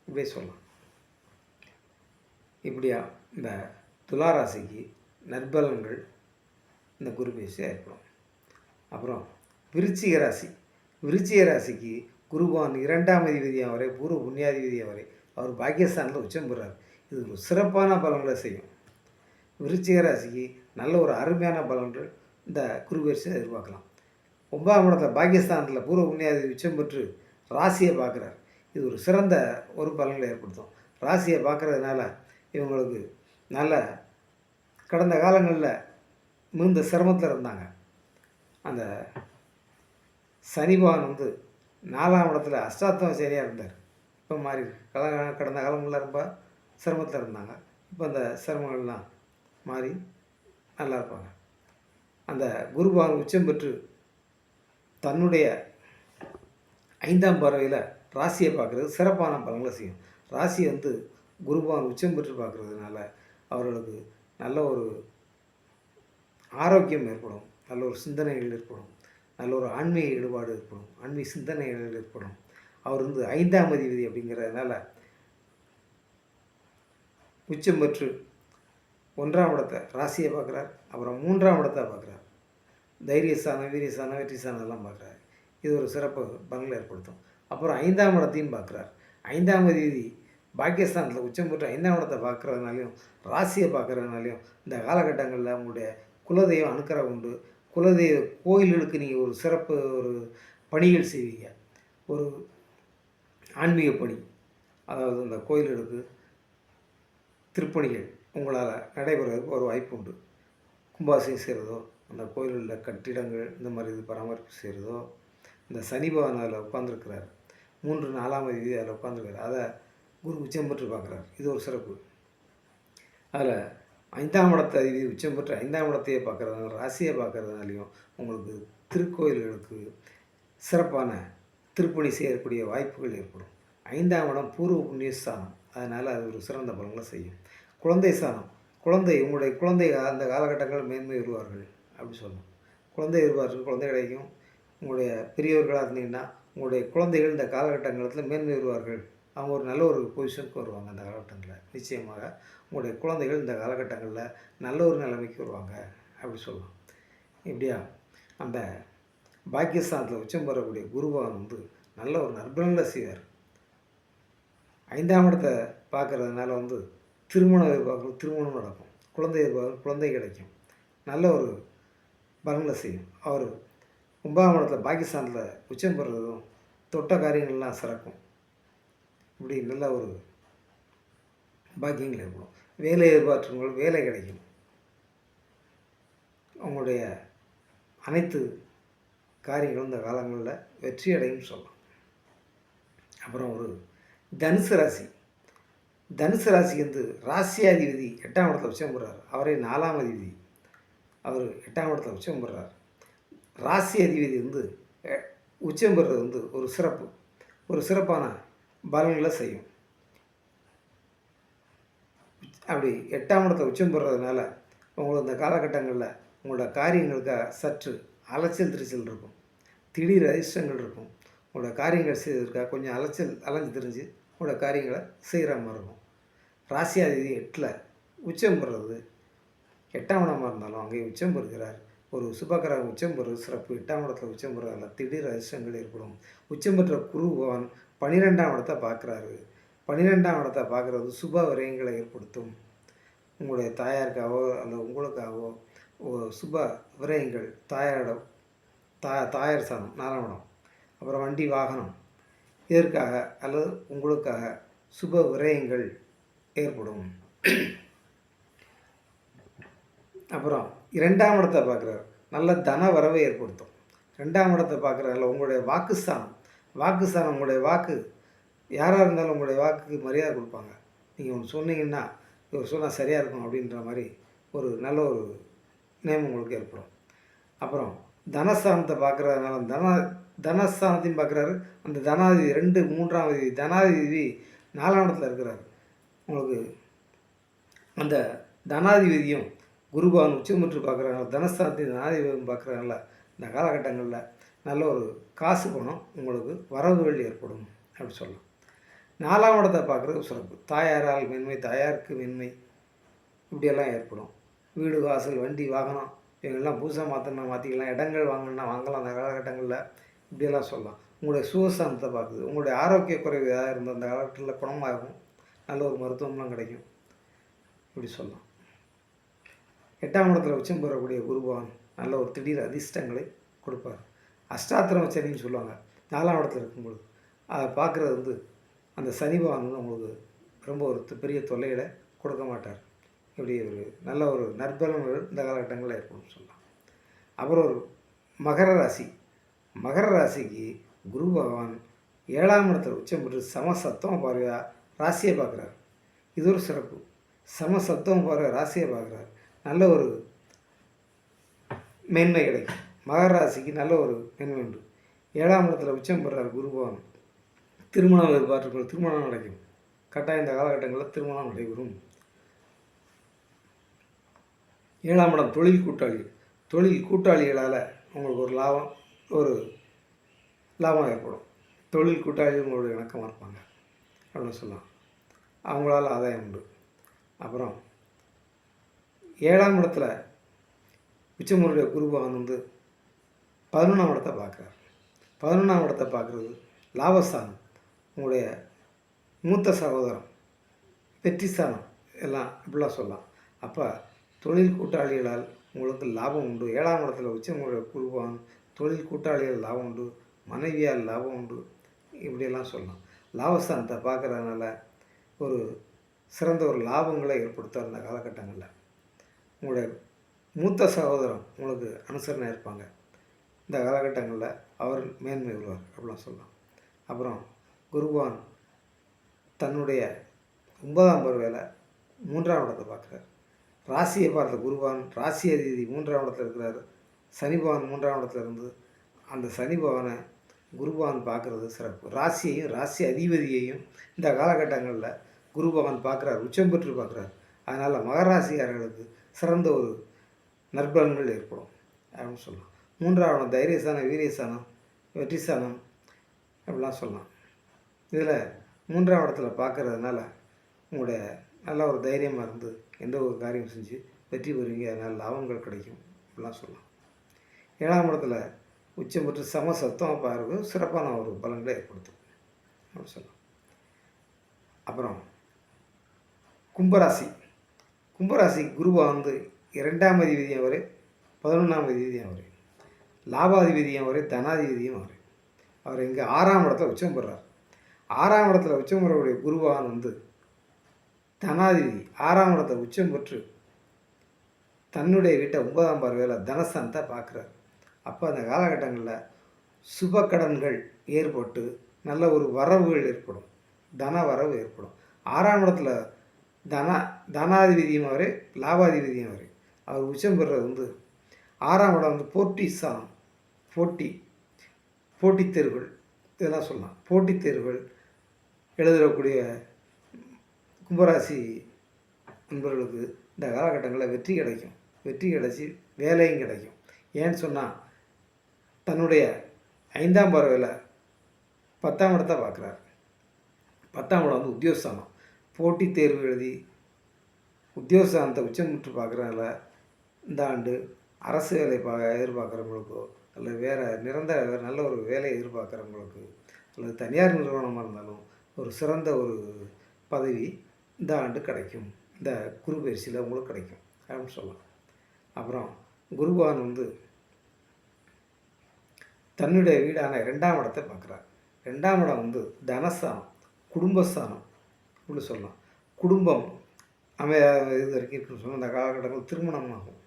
இப்படியே சொல்லலாம். இப்படியா இந்த துளாராசிக்கு நற்பலன்கள் இந்த குரு பயிற்சியாக ஏற்படும். அப்புறம் விருச்சிக ராசி. விருச்சிக ராசிக்கு குரு பகவான் 2ஆம் அதிபதியாக வரை பூர்வ புண்ணியாதிபதியாக வரை அவர் பாக்கியஸ்தானத்தில் உச்சம் பெறார். இது ஒரு சிறப்பான பலன்களை செய்யும். விருச்சிக ராசிக்கு நல்ல ஒரு அருமையான பலன்கள் இந்த குரு பயிற்சியை எதிர்பார்க்கலாம். 9ஆம் இடத்துல பாக்கியஸ்தானத்தில் பூர்வ புண்ணியாதிபதி உச்சம் பெற்று ராசியை பார்க்குறார். இது ஒரு சிறந்த ஒரு பலன்களை ஏற்படுத்தும். ராசியை பார்க்குறதுனால இவங்களுக்கு நல்ல கடந்த காலங்களில் மிகுந்த சிரமத்தில் இருந்தாங்க. அந்த சனி பகவான் வந்து 4ஆம் இடத்துல அஷ்டாத்தம சரியாக இருந்தார். இப்போ மாறி கடந்த காலங்களில் ரொம்ப சிரமத்தில் இருந்தாங்க. இப்போ அந்த சிரமங்கள்லாம் மாறி நல்லா இருப்பாங்க. அந்த குரு பகவான் உச்சம் பெற்று தன்னுடைய 5ஆம் பார்வையில் ராசியை பார்க்குறது சிறப்பான பலன்களை செய்யும். ராசியை வந்து குரு பகவான் உச்சம் பெற்று பார்க்குறதுனால அவர்களுக்கு நல்ல ஒரு ஆரோக்கியம் ஏற்படும். நல்ல ஒரு சிந்தனைகள் ஏற்படும். நல்ல ஒரு ஆன்மீக ஈடுபாடு ஏற்படும். ஆன்மீக சிந்தனைகள் ஏற்படும். அவர் வந்து 5ஆம் அதிபதி அப்படிங்கிறதுனால உச்சம் பெற்று 1ஆம் இடத்தை ராசியை பார்க்குறார். அப்புறம் 3ஆம் இடத்தை பார்க்குறார். தைரியஸ்தானம் வீரியஸ்தானம் வெற்றிஸ்தானம் எல்லாம் பார்க்குறாரு. இது ஒரு சிறப்பு பலன்களை ஏற்படுத்தும். அப்புறம் 5ஆம் இடத்தையும் பார்க்குறார். 5ஆம் அதிபதி பாக்கியஸ்தானத்தில் உச்சம் பெற்று 5ஆம் இடத்தை பார்க்குறதுனாலையும் ராசியை பார்க்குறதுனாலையும் இந்த காலகட்டங்களில் உங்களுடைய குலதெய்வம் அனுக்கிரகம் உண்டு. குலதெய்வ கோயில்களுக்கு நீங்கள் ஒரு சிறப்பு ஒரு பணிகள் செய்வீங்க. ஒரு ஆன்மீக பணி, அதாவது இந்த கோயில்களுக்கு திருப்பணிகள் உங்களால் நடைபெறுவதற்கு ஒரு வாய்ப்பு உண்டு. கும்பாபிஷேகம் செய்கிறதோ, அந்த கோயில்களில் கட்டிடங்கள் இந்த மாதிரி இது பராமரிப்பு செய்கிறதோ, இந்த சனி பகவான் அதில் உட்காந்துருக்கிறார். 3, 4ஆம் அதிபதி அதில் உட்காந்துருக்கார். அதை குரு உச்சம் பெற்று பார்க்குறார். இது ஒரு சிறப்பு. அதில் 5ஆம் இடத்த அதிபதி உச்சம் பெற்று 5ஆம் இடத்தையே பார்க்குறதுனால ராசியை பார்க்குறதுனாலையும் உங்களுக்கு திருக்கோயில்களுக்கு சிறப்பான திருப்பணி செய்யக்கூடிய வாய்ப்புகள் ஏற்படும். 5ஆம் இடம் பூர்வ புண்ணியஸ்தானம். அதனால் அது ஒரு சிறந்த பலன்களை செய்யும். குழந்தை ஸ்தானம். உங்களுடைய குழந்தை அந்த காலகட்டங்களில் மேன்மை வருவார்கள் அப்படி சொல்லணும். குழந்தை எதிர்பார்த்து குழந்தை கிடைக்கும். உங்களுடைய பெரியவர்களாக இருந்தீங்கன்னா உங்களுடைய குழந்தைகள் இந்த காலகட்டங்களில் மேன்மை வருவார்கள். அவங்க ஒரு நல்ல ஒரு பொசிஷனுக்கு வருவாங்க. அந்த காலகட்டங்களில் நிச்சயமாக உங்களுடைய குழந்தைகள் இந்த காலகட்டங்களில் நல்ல ஒரு நிலைமைக்கு வருவாங்க அப்படி சொல்லலாம். இப்படியா அந்த பாக்கியஸ்தானத்தில் உச்சம் பெறக்கூடிய குரு பகவான் வந்து நல்ல ஒரு நற்பலன்களை செய்வார். 5ஆம் இடத்தை பார்க்குறதுனால வந்து திருமணம் எதிர்பார்க்கணும், திருமணம் நடக்கும். குழந்தை எதிர்பார்க்கணும், குழந்தை கிடைக்கும். நல்ல ஒரு பலன்களை செய்யும். அவர் 9ஆம் இடத்துல பாக்கியஸ்தானத்தில் உச்சம் பெறுறதும் தொட்ட காரியங்கள்லாம் சிறக்கும். இப்படி நல்ல ஒரு பாக்கியங்கள் ஏற்படும். வேலை எதிர்பார்த்தவங்களுக்கு வேலை கிடைக்கும். அவங்களுடைய அனைத்து காரியங்களும் இந்த காலங்களில் வெற்றி அடையும் சொல்லலாம். அப்புறம் ஒரு தனுசு ராசி. தனுசு ராசிக்கு வந்து ராசியாதிபதி 8ஆம் இடத்துல உச்சம் பெறார். அவரே 4ஆம் அதிபதி. அவர் 8ஆம் இடத்துல உச்சம் பெறார். ராசி அதிபதி வந்து உச்சம் பெறுறது வந்து ஒரு சிறப்பான பலன்களை செய்யும். அப்படி 8ஆம் இடத்துல உச்சம் பெறுறதுனால உங்களுக்கு இந்த காலகட்டங்களில் உங்களோட காரியங்களுக்காக சற்று அலைச்சல் திருச்சல் இருக்கும். திடீர் அதிர்ஷ்டங்கள் இருக்கும். உங்களோட காரியங்கள் செய்வதற்காக கொஞ்சம் அலைஞ்சு திரிஞ்சு உங்களோட காரியங்களை செய்கிற மாதிரி இருக்கும். ராசியாதிபதி 8ல் உச்சம் பெறுறது 8ஆம் இடமாக இருந்தாலும் அங்கே உச்சம் பெறுகிறார். ஒரு சுபகிரகம் உச்சம் பெறுவது சிறப்பு. 8ஆம் இடத்துல உச்சம் பெறுறதால திடீர் அதிர்ஷ்டங்கள் ஏற்படும். உச்சம் பெற்ற குரு பகவான் 12ஆம் இடத்தை பார்க்குறாரு. 12ஆம் இடத்தை பார்க்குறது சுப விரயங்களை ஏற்படுத்தும். உங்களுடைய தாயாருக்காகவோ அல்லது உங்களுக்காகவோ சுப விரயங்கள் தாயார் சாதம் 4ஆம் இடம். அப்புறம் வண்டி வாகனம் இதற்காக அல்லது உங்களுக்காக சுப விரயங்கள் ஏற்படும். அப்புறம் 2ஆம் இடத்தை பார்க்குறாரு. நல்ல தன வரவை ஏற்படுத்தும். 2ஆம் இடத்தை பார்க்குறதால உங்களுடைய வாக்குஸ்தானம் உங்களுடைய வாக்கு யாராக இருந்தாலும் உங்களுடைய வாக்குக்கு மரியாதை கொடுப்பாங்க. நீங்கள் ஒன்று சொன்னீங்கன்னா இவர் சொன்னால் சரியாக இருக்கும் அப்படின்ற மாதிரி ஒரு நல்ல ஒரு நேம் உங்களுக்கு ஏற்படும். அப்புறம் தனஸ்தானத்தை பார்க்குறதுனால தனஸ்தானத்தையும் பார்க்குறாரு. அந்த தனாதிபதி 2, 3ஆம் அதிபதி தனாதிபதி 4ஆம் இடத்துல இருக்கிறார். உங்களுக்கு அந்த தனாதிபதியும் குருபகவான் உச்சம் பெற்று பார்க்குறதுனால தனஸ்தானத்தையும் தனாதிபதியும் பார்க்குறதுனால இந்த காலகட்டங்களில் நல்ல ஒரு காசு பணம் உங்களுக்கு வரவுகள் ஏற்படும் அப்படி சொல்லலாம். 4ஆம் இடத்தை பார்க்குறது சிறப்பு. தாயாரால் மென்மை, தாயாருக்கு மென்மை இப்படியெல்லாம் ஏற்படும். வீடு வாசல் வண்டி வாகனம் இவங்கெல்லாம் புதுசாக மாற்றிக்கலாம். இடங்கள் வாங்கலாம் அந்த காலகட்டங்களில் இப்படியெல்லாம் சொல்லலாம். உங்களுடைய சுகஸ்தானத்தை பார்க்குது. உங்களுடைய ஆரோக்கிய குறைவு ஏதாவது இருந்தால் அந்த காலகட்டத்தில் குணமாகும். நல்ல ஒரு மருத்துவம்லாம் கிடைக்கும் இப்படி சொல்லலாம். 8ஆம் இடத்துல உச்சம் பெறக்கூடிய குருபகவான் நல்ல ஒரு திடீர் அதிர்ஷ்டங்களை கொடுப்பார். அஷ்டாத்திரம் சனின்னு சொல்லுவாங்க. 4ஆம் இடத்துல இருக்கும்பொழுது அதை பார்க்குறது வந்து அந்த சனி பகவான் வந்து உங்களுக்கு ரொம்ப ஒரு பெரிய தொல்லைகளை கொடுக்க மாட்டார். இப்படி ஒரு நல்ல ஒரு நற்பலன்கள் இந்த காலகட்டங்களில் ஏற்படும் சொல்லலாம். அப்புறம் ஒரு மகர ராசிக்கு குரு பகவான் 7ஆம் இடத்துல உச்சம் பெற்று சமசத்துவம் பார்வையாக ராசியை பார்க்குறார். இது ஒரு சிறப்பு. சமசத்துவம் பார்வை ராசியை பார்க்குறார். நல்ல ஒரு மேன்மை கிடைக்கும். மகர ராசிக்கு நல்ல ஒரு மேன்மை உண்டு. 7ஆம் இடத்துல உச்சம் பெறார் குரு பகவான். திருமணம் எதிர்பார்த்துக்கள் திருமணம் நடக்கும். கட்டாயம் இந்த காலகட்டங்களில் திருமணம் நடைபெறும். 7ஆம் இடம் தொழில் கூட்டாளிகளால் உங்களுக்கு ஒரு லாபம் ஏற்படும். தொழில் கூட்டாளிகள் உங்களுடைய இணக்கமாக இருப்பாங்க அப்படின்னு சொல்லலாம். அவங்களால ஆதாயம் உண்டு. அப்புறம் 7ஆம் இடத்துல உச்சமுறையுடைய குருபகவான் வந்து 11ஆம் இடத்தை பார்க்குறார். 11ஆம் இடத்தை பார்க்குறது லாபஸ்தானம். உங்களுடைய மூத்த சகோதரம் வெற்றி ஸ்தானம் எல்லாம் இப்படிலாம் சொல்லலாம். அப்போ தொழில் கூட்டாளிகளால் உங்களுக்கு லாபம் உண்டு. 7ஆம் இடத்துல உச்சமுறையுடைய குருபகவான் தொழில் கூட்டாளிகள் லாபம் உண்டு. மனைவியால் லாபம் உண்டு. இப்படியெல்லாம் சொல்லலாம். லாபஸ்தானத்தை பார்க்குறதுனால ஒரு சிறந்த ஒரு லாபங்களை ஏற்படுத்தும். அந்த காலகட்டங்களில் உங்களுடைய மூத்த சகோதரம் உங்களுக்கு அனுசரணை இருப்பாங்க. இந்த காலகட்டங்களில் அவர் மேன்மை உள்ளவர் அப்படிலாம் சொல்லலாம். அப்புறம் குருபகவான் தன்னுடைய 9ஆம் பார்வையில் 3ஆம் இடத்தை பார்க்குறார். ராசியை பார்த்த குருபகவான் ராசி அதிபதி 3ஆம் இடத்துல இருக்கிறார். சனி பகவான் 3ஆம் இடத்துல இருந்து அந்த சனி பகவானை குருபகவான் பார்க்குறது சிறப்பு. ராசியையும் ராசி அதிபதியையும் இந்த காலகட்டங்களில் குருபகவான் பார்க்குறார். உச்சம் பெற்று பார்க்குறார். அதனால் மகராசிக்காரர்களுக்கு சிறந்த ஒரு நற்பலன்கள் ஏற்படும் அப்படின்னு சொல்லலாம். 3ஆம் இடம் தைரியஸ்தானம், வீரியஸ்தானம், வெற்றிஸ்தானம் அப்படிலாம் சொல்லலாம். இதில் 3ஆம் இடத்துல பார்க்குறதுனால உங்களுடைய நல்ல ஒரு தைரியமாக இருந்து எந்த ஒரு காரியம் செஞ்சு வெற்றி பெறுவீங்க. அதனால் லாபங்கள் கிடைக்கும் அப்படிலாம் சொல்லலாம். 7ஆம் இடத்துல உச்சம் பெற்று சமசத்துவம் பார்வை சிறப்பான ஒரு பலன்களை ஏற்படுத்தும் அப்படின்னு சொல்லலாம். அப்புறம் கும்பராசி குருவா வந்து 2ஆம் அதிபதியும் அவர், 11ஆம் அதிபதியும் அவர், லாபாதிபதியும் அவர், தனாதிபதியும் அவர் இங்கே 6ஆம் இடத்துல உச்சம் பெறார். 6ஆம் இடத்துல உச்சம் பெறக்கூடிய குருவான் வந்து தனாதிபதி 6ஆம் இடத்தை உச்சம் பெற்று தன்னுடைய வீட்டை 9ஆம் பார்வையில் தனஸ்தானத்தை பார்க்குறார். அப்போ அந்த காலகட்டங்களில் சுப கடன்கள் ஏற்பட்டு நல்ல ஒரு வரவுகள் ஏற்படும், தன வரவு ஏற்படும். 6ஆம் இடத்துல தனாதிபதியும் அவரே, லாபாதிபதியும் அவரே. அவர் உச்சம் பெறுறது 6ஆம் இடம் போட்டி ஸ்தானம். போட்டித் தேர்வுகள் இதெல்லாம் சொல்லலாம். போட்டித் தேர்வுகள் எழுதக்கூடிய கும்பராசி நண்பர்களுக்கு இந்த காலகட்டங்களில் வெற்றி கிடைக்கும். வெற்றி கிடைச்சி வேலையும் கிடைக்கும். ஏன்னு சொன்னால் தன்னுடைய 5ஆம் பார்வையில் 10ஆம் இடத்தை பார்க்குறார். 10ஆம் இடம் உத்தியோகஸ்தானம். போட்டித் தேர்வு எழுதி உத்தியோகஸ்தானத்தை உச்சம் பெற்று பார்க்குறதுனால இந்த ஆண்டு அரசு வேலை எதிர்பார்க்குறவங்களுக்கோ அல்லது வேறு நிரந்தர நல்ல ஒரு வேலையை எதிர்பார்க்குறவங்களுக்கு அல்லது தனியார் நிறுவனமாக இருந்தாலும் ஒரு சிறந்த ஒரு பதவி இந்த ஆண்டு கிடைக்கும். இந்த குரு பயிற்சியில் உங்களுக்கு கிடைக்கும் அப்படின்னு சொல்லலாம். அப்புறம் குருபகவான் தன்னுடைய வீடான 2ஆம் இடத்தை பார்க்குறார். 2ஆம் இடம் தனஸ்தானம், குடும்பஸ்தானம் இப்படி சொல்லலாம். குடும்பம் இது வரைக்கும் இருக்குன்னு சொன்னால் இந்த காலகட்டங்கள் திருமணமாகும்.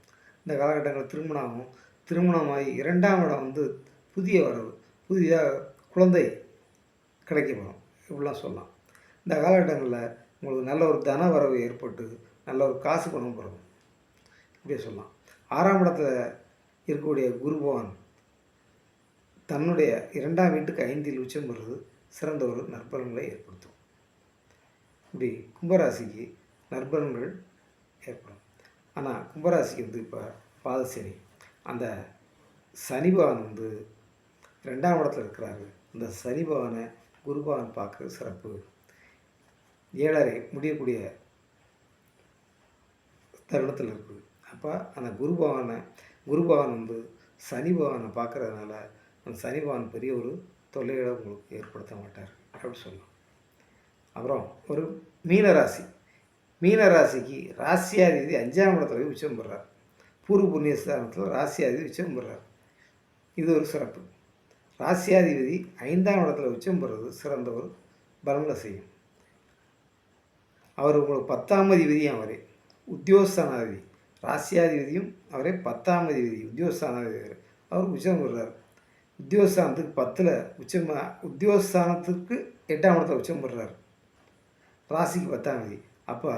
இந்த காலகட்டங்களில் திருமணமாகி 2ஆம் இடம் புதிய வரவு, புதிதாக குழந்தை கிடைக்கப்படும் இப்படிலாம் சொல்லலாம். இந்த காலகட்டங்களில் உங்களுக்கு நல்ல ஒரு தன வரவு ஏற்பட்டு நல்ல ஒரு காசு பணம் பெறும் இப்படியே சொல்லலாம். 6ஆம் இடத்துல இருக்கக்கூடிய குருபகவான் தன்னுடைய 2ஆம் வீட்டுக்கு 5இல் உச்சம் பெறுவது சிறந்த ஒரு நற்பலன்களை ஏற்படுத்தும். இப்படி கும்பராசிக்கு நற்பலன்கள் ஏற்படும். ஆனால் கும்பராசிக்கு இப்போ பாதசனி, அந்த சனி பகவான் 2ஆம் இடத்துல இருக்கிறாரு. அந்த சனி பகவானை குருபகவான் பார்க்குறது சிறப்பு. 7.5 முடியக்கூடிய தருணத்தில் இருக்குது. அப்போ அந்த குருபகவான் சனி பகவானை பார்க்குறதுனால அந்த சனி பகவான் பெரிய ஒரு தொல்லைகளை உங்களுக்கு ஏற்படுத்த மாட்டார் அப்படி சொல்லலாம். அப்புறம் ஒரு மீனராசிக்கு ராசியாதிபதி 5ஆம் இடத்துல உச்சம் பெறார். பூர்வ புண்ணியஸ்தானத்தில் ராசியாதிபதி உச்சம் பெறார். இது ஒரு சிறப்பு. ராசியாதிபதி 5ஆம் இடத்துல உச்சம் பெறுறது சிறந்த ஒரு பலன்களை செய்யும். அவர் உங்களுக்கு 10ஆம் அதிபதியும் அவரே, உத்தியோகஸ்தானாதிபதி. ராசியாதிபதியும் அவரே, 10ஆம் அதிபதி உத்தியோகஸ்தானாதிபதி அவர் உச்சம் பெறுறார். உத்தியோகஸ்தானத்துக்கு 10ல் உச்சமாக, உத்தியோகஸ்தானத்துக்கு 8ஆம் இடத்துல உச்சம் பெறுறார். ராசிக்கு 10ஆம் தேதி. அப்போ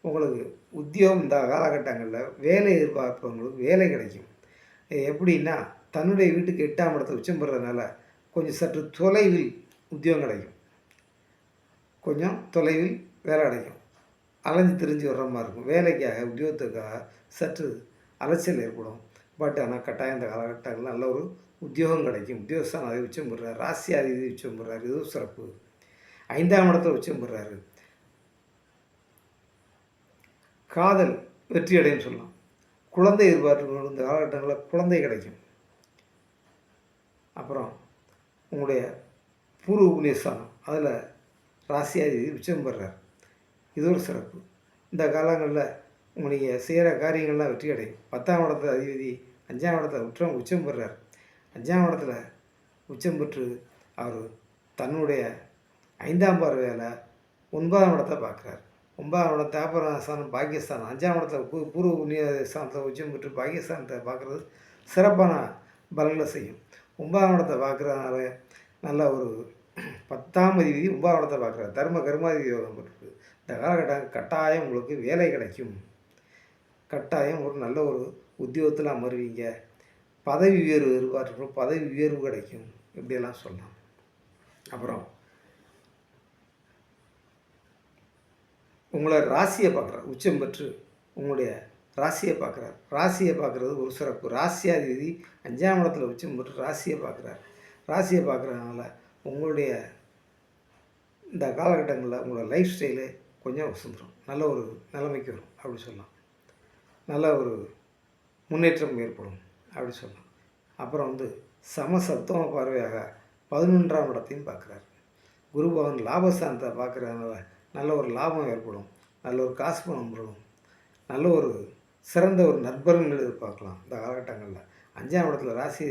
உங்களுக்கு உத்தியோகம் இந்த காலகட்டங்களில் வேலை எதிர்பார்ப்பவங்களுக்கு வேலை கிடைக்கும். எப்படின்னா தன்னுடைய வீட்டுக்கு 8ஆம் இடத்துல உச்சம் பெறுறதுனால கொஞ்சம் சற்று தொலைவில் உத்தியோகம் கிடைக்கும், கொஞ்சம் தொலைவில் வேலை கிடைக்கும். அலைஞ்சு திரிஞ்சு வர்ற மாதிரி இருக்கும். வேலைக்காக உத்தியோகத்துக்காக சற்று அலைச்சல் ஏற்படும். பட் ஆனால் கட்டாயம் இந்த காலகட்டங்களில் நல்ல ஒரு உத்தியோகம் கிடைக்கும். உத்தியோகஸ்தானம் அதை உச்சம் பெறுறாரு. ராசியாதிபதி உச்சம் பெறுறாரு. இதுவும் சிறப்பு. 5ஆம் இடத்துல உச்சம் பெறுறாரு. காதல் வெற்றி அடையும் சொல்லலாம். குழந்தை எதிர்பார்ப்பு இந்த காலகட்டங்களில் குழந்தை கிடைக்கும். அப்புறம் உங்களுடைய பூர்வ புண்ணியஸ்தானம் அதில் ராசியாதிபதி உச்சம் பெறுறார். இது ஒரு சிறப்பு. இந்த காலங்களில் நீங்கள் செய்கிற காரியங்கள்லாம் வெற்றி அடையும். 10ஆம் இடத்துல அதிபதி 5ஆம் இடத்துல உச்சம் பெறுறார். 5ஆம் இடத்துல உச்சம் பெற்று அவர் தன்னுடைய 5ஆம் பார்வையால் 9ஆம் இடத்தை பார்க்குறார். 9ஆம் இடம் தாபரஸ்தானம், பாக்கியஸ்தானம். 5ஆம் இடத்துல பூர்வ புண்ணிய ஸ்தானத்தில் உச்சம் பெற்று பாக்கியஸ்தானத்தை பார்க்குறது சிறப்பான பலன்களை செய்யும். 9ஆம் இடத்தை பார்க்குறதுனால நல்ல ஒரு 10ஆம் அதிபதி 9ஆம் இடத்தை பார்க்குறாரு. தர்ம கர்மாதிபதி யோகம் பெற்று இந்த காலகட்டம் கட்டாயம் உங்களுக்கு வேலை கிடைக்கும். கட்டாயம் ஒரு நல்ல ஒரு உத்தியோகத்தில் அமர்வீங்க. பதவி உயர்வு எதிர்பார்த்து பதவி உயர்வு கிடைக்கும் இப்படியெல்லாம் சொல்லலாம். அப்புறம் உங்களை ராசியை பார்க்குறார். உச்சம் பெற்று உங்களுடைய ராசியை பார்க்குறார். ராசியை பார்க்குறது ஒரு சிறப்பு. ராசியாதிபதி 5ஆம் இடத்துல உச்சம் பெற்று ராசியை பார்க்குறார். ராசியை பார்க்குறதுனால உங்களுடைய இந்த காலகட்டங்களில் உங்களோட லைஃப் ஸ்டைலு கொஞ்சம் வசந்துடும். நல்ல ஒரு நிலைமைக்கு வரும் அப்படி சொல்லலாம். நல்ல ஒரு முன்னேற்றம் ஏற்படும் அப்படி சொல்லலாம். அப்புறம் சமசப்தம பார்வையாக 11ஆம் இடத்தையும் பார்க்குறார். குருபகவான் லாபஸ்தானத்தை பார்க்குறதுனால நல்ல ஒரு லாபம் ஏற்படும். நல்ல ஒரு காசு பணம் வரும். நல்ல ஒரு சிறந்த ஒரு நற்பலன்கள் எதிர்பார்க்கலாம் இந்த காலகட்டங்களில். 5ஆம் இடத்துல ராசி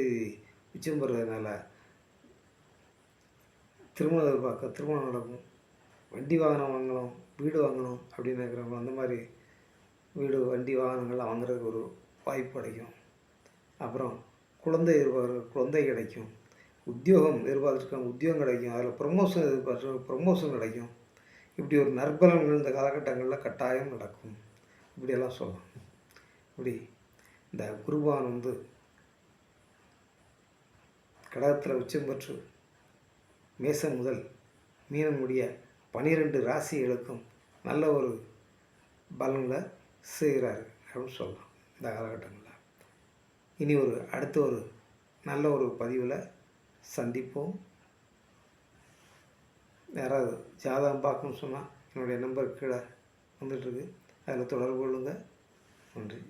உச்சம் பெறுறதுனால திருமணம் எதிர்பார்க்க திருமணம் நடக்கும். வண்டி வாகனம் வாங்கணும், வீடு வாங்கணும் அப்படின்னு இருக்கிறவங்க அந்த மாதிரி வீடு, வண்டி, வாகனங்கள்லாம் வாங்குறதுக்கு ஒரு வாய்ப்பு கிடைக்கும். அப்புறம் குழந்தை கிடைக்கும். உத்தியோகம் எதிர்பார்த்துருக்கவங்க உத்தியோகம் கிடைக்கும். அதில் ப்ரமோஷன் ப்ரமோஷன் கிடைக்கும். இப்படி ஒரு நற்பலன்கள் இந்த காலகட்டங்களில் கட்டாயம் நடக்கும். இப்படியெல்லாம் சொல்லலாம். இப்படி இந்த குருபகவான் கடகத்தில் உச்சம் பெற்று மேசம் முதல் மீனம் முடிய 12 ராசிகளுக்கும் நல்ல ஒரு பலன்களை செய்கிறாரு அப்படின்னு சொல்லலாம் இந்த காலகட்டங்களில். இனி அடுத்த ஒரு நல்ல ஒரு பதிவில் சந்திப்போம். யாராவது ஜாதகம் பார்க்கணும்னு சொன்னால் என்னுடைய நம்பர் கீழே வந்துட்டுருக்கு, அதில் தொடர்பு கொள்ளுங்கள். நன்றி.